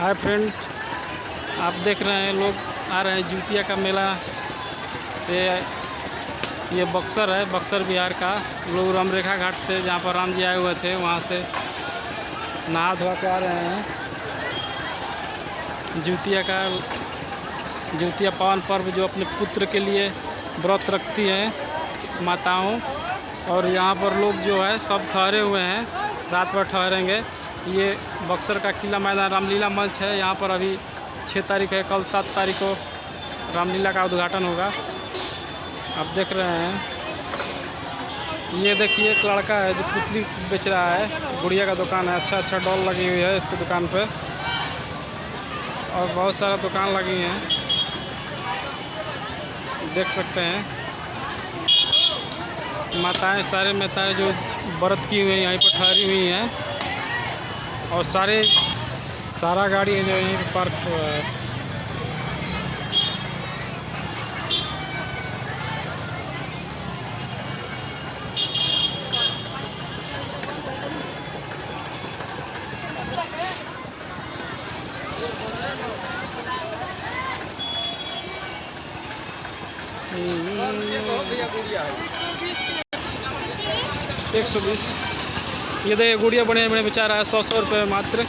Hi friend, आप देख रहे हैं लोग आ रहे हैं जिउतिया का मेला से। ये बक्सर है, बक्सर बिहार का। लोग रामरेखा घाट से, जहाँ पर राम जी आए हुए थे, वहाँ से नहा धोवा के आ रहे हैं। जिउतिया पावन पर्व जो अपने पुत्र के लिए व्रत रखती हैं माताओं। और यहाँ पर लोग जो है सब ठहरे हुए हैं, रात भर ठहरेंगे। ये बक्सर का किला मैदान रामलीला मंच है। यहाँ पर अभी 6 तारीख है, कल 7 तारीख को रामलीला का उद्घाटन होगा। आप देख रहे हैं, ये देखिए एक लड़का है जो पुतली बेच रहा है। गुड़िया का दुकान है, अच्छा डॉल लगी हुई है इसकी दुकान पे, और बहुत सारा दुकान लगी हैं, देख सकते हैं। माताएं, सारे माताएं जो व्रत की हुई हैं यहीं पर ठहरी हुई हैं, और सारा गाड़ी जो यहीं पर पार्क हुआ है। $120। ये देखिए गुड़िया बने बने बेचा रहा है 100 रुपये मात्र।